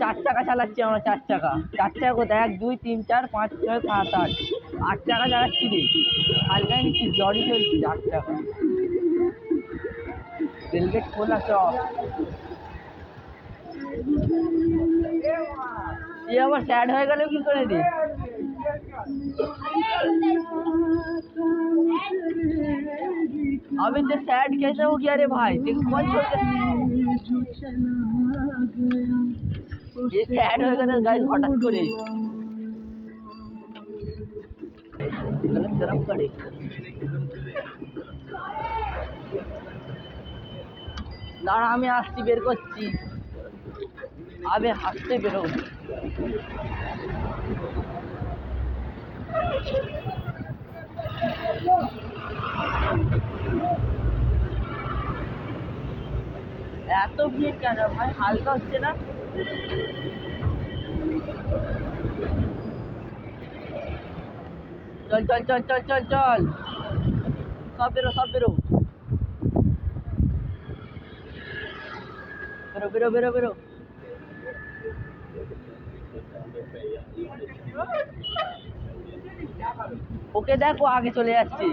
চার চাকা চালাচ্ছি আমরা, চার চাকা। চার চাকা কোথায়? 1 2 3 4 5 6 7 8 8 চাকা চালাচ্ছি রে। হালকায় নিচ্ছিস? লরি চলছে 8 চাকা। রেলগেট খোলা, চ। ये আবার স্যাড হয়ে গেল কি করে রে? अबे तो सैड कैसे हो गया रे भाई? देखो कौन छोड़ के ये सैड हो गया गाइस हठाৎ করে। गलत तरफ करे। দাঁড়া আমি আসছি, বের করছি। আবে হাসতে বেরো। এত ভিড় কেন ভাই? হালকা হচ্ছে না? চল চল চল চল চল চল, সব বেরো সব বেরো বেরো বেরো বেরো বেরো। ওকে দেখো আগে চলে যাচ্ছে।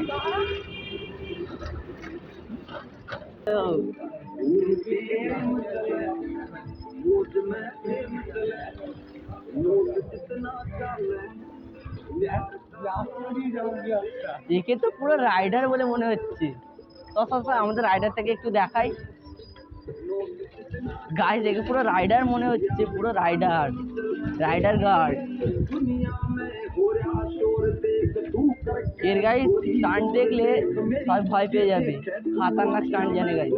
একে তো পুরো রাইডার বলে মনে হচ্ছে। তো আমাদের রাইডার থেকে একটু দেখাই গাইস, একে পুরো রাইডার মনে হচ্ছে, পুরো রাইডার, রাইডার গার্ড। এর গাইস স্টান্ট দেখলে সবাই ভয় পেয়ে যাবে, খতরনাক স্টান্ট জানে গাইস।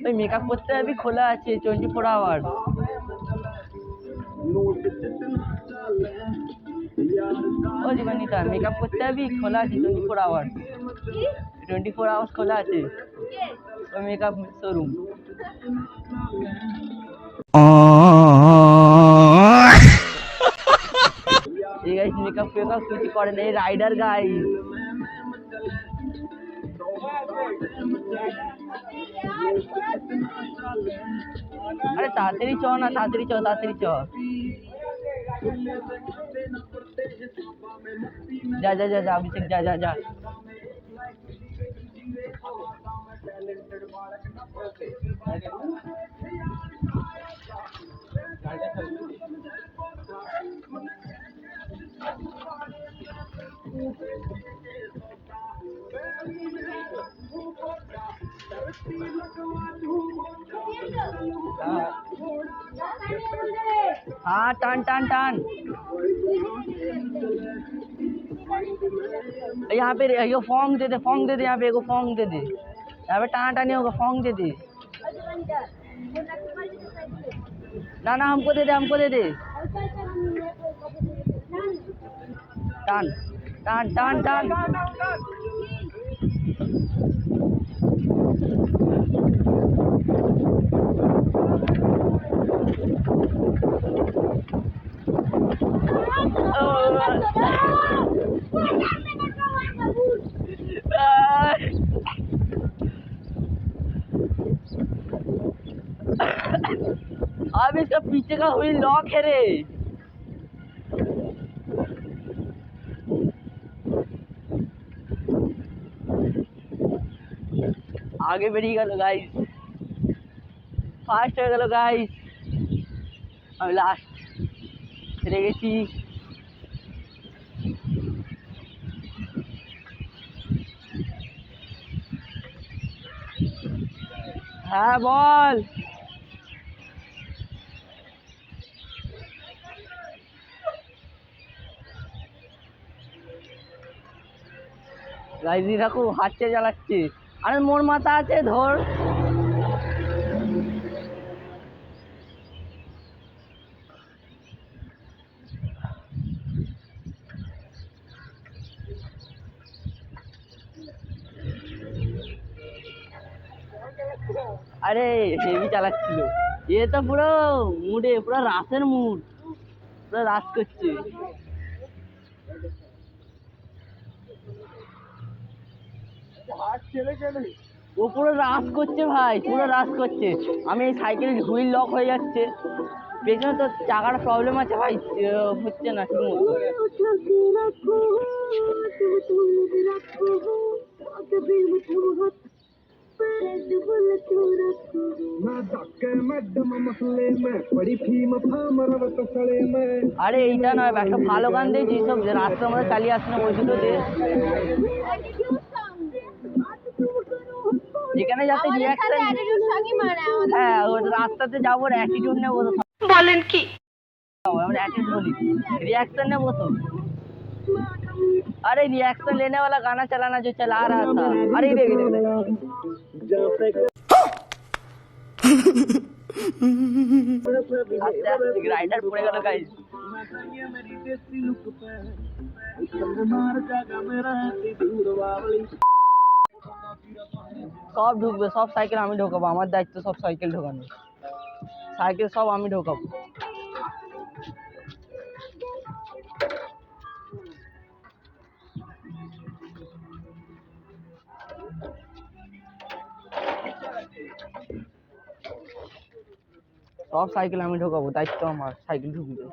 ওই মেকআপ করতে যাবি, খোলা আছে 24 আওয়ার্স। ও জীবনিতা মেকআপ করতে যাবি, খোলা আছে 24 আওয়ার্স। 24 আওয়ার্স খোলা আছে ওই মেকআপ শোরুম। এই গাইস মেকআপ ফেকআপ কিছু করে না, এই রাইডার গাইস। আরে তাড়াতাড়ি চ না, তাড়াতাড়ি চ, তাড়াতাড়ি চ। যা যা যা যা অভিষেক, যা যা যা। हाँ टान टान टान। यहाँ पे ये फॉर्म दे दे, फॉर्म दे दे, यहाँ पे एगो फॉर्म दे दे, यहाँ पे टाना टानी होगा, फॉर्म दे दे। ना ना हमको दे दे, हमको दे दे। टान टान टान टान। अब इसका पीछे का व्हील लॉक है रे। आगे बढ़ी गलो गाइस, फास्ट हो गलो गाइस। अब लास्ट ছেড়ে গেছি। হ্যাঁ বল। গাইস দেখো হাঁটতে চালাচ্ছে, আরে মোর মাথা আছে ধর। আরে হেভি চালাচ্ছিল, এ তো পুরো মুডে, পুরো রাসের মুড, রাস্তা রাস করছে। ও পুরো রাস করছে ভাই, পুরো রাস করছে। আমি এই সাইকেল হুইল লক হয়ে যাচ্ছে, পেছনে তো চাকার প্রবলেম আছে ভাই, হচ্ছে না ঠিক মতো। আরে এইটা নয়, একটা ভালো গান দিয়ে যেসব রাস্তা আমরা চালিয়ে আসছি না ওই দুটো দিয়ে, যেখানে যাতে রিয়াকশন। হ্যাঁ, ওই রাস্তাতে যাবো অ্যাটিটিউড নেবো তো। বলেন কি? আমরা অ্যাটিটিউড বলি, रिएक्शन নেবো তো। अरे रिएक्शन लेने वाला गाना चलाना जो चला रहा था। अरे देख আস্তে আস্তে রাইডার পড়ে গেল গাইস। সব ঢুকবে, সব সাইকেল আমি ঢোকাবো, আমার দায়িত্ব সব সাইকেল ঢোকানো, সাইকেল সব আমি ঢোকাবো। সব সাইকেল আমি ঢোকাবো, দায়িত্ব আমার, সাইকেল ঢুকবে।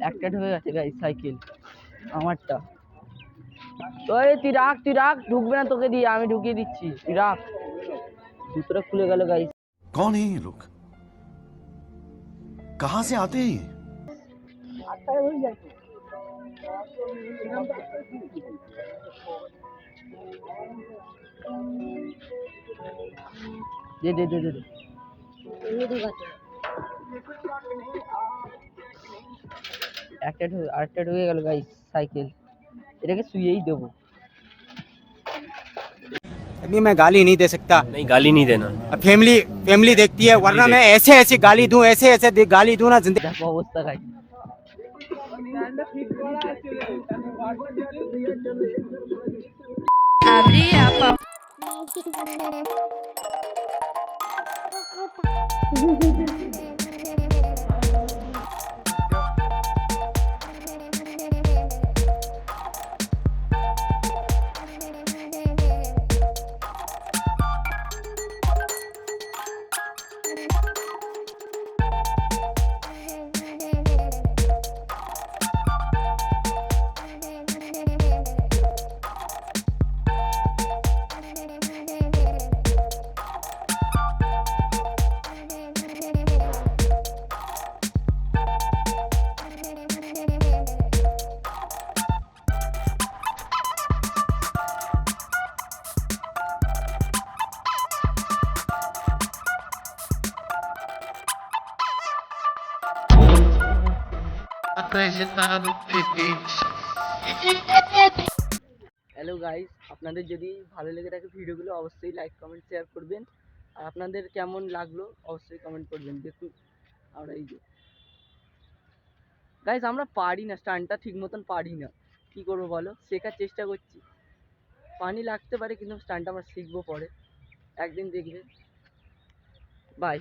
একটা ঢুকে গেছে গাইস সাইকেল আমারটা। ওই তুই রাখ, তুই রাখ, ঢুকবে না তোকে দিয়ে, আমি ঢুকিয়ে দিচ্ছি, তুই রাখ। জুতোটা খুলে গেল গাইস। कौन है ये लोग? कहां से आते हैं? দে দে দে দে দে। আরেকটা ঢুকে গেল গাইস সাইকেল, এটাকে শুয়েই দেবো। अभी मैं गाली नहीं दे सकता। नहीं, गाली नहीं देना। अब फैमिली फैमिली देखती है, वरना मैं ऐसे ऐसे गाली दूं, ऐसे ऐसे गाली दूं ना जिंदगी। দেখো অবস্থা গাইস। হ্যালো গাইস, আপনাদের যদি ভালো লেগে থাকে ভিডিওগুলো অবশ্যই লাইক কমেন্ট শেয়ার করবেন। আর আপনাদের কেমন লাগলো অবশ্যই কমেন্ট করবেন। দেখুন আমরা এই যে গাইস, আমরা পারি না, স্টান্টটা ঠিক মতন পারি না, কী করবো বলো, শেখার চেষ্টা করছি। পানি লাগতে পারে কিন্তু স্টান্টটা আমরা শিখবো পরে, একদিন দেখবে। বাই।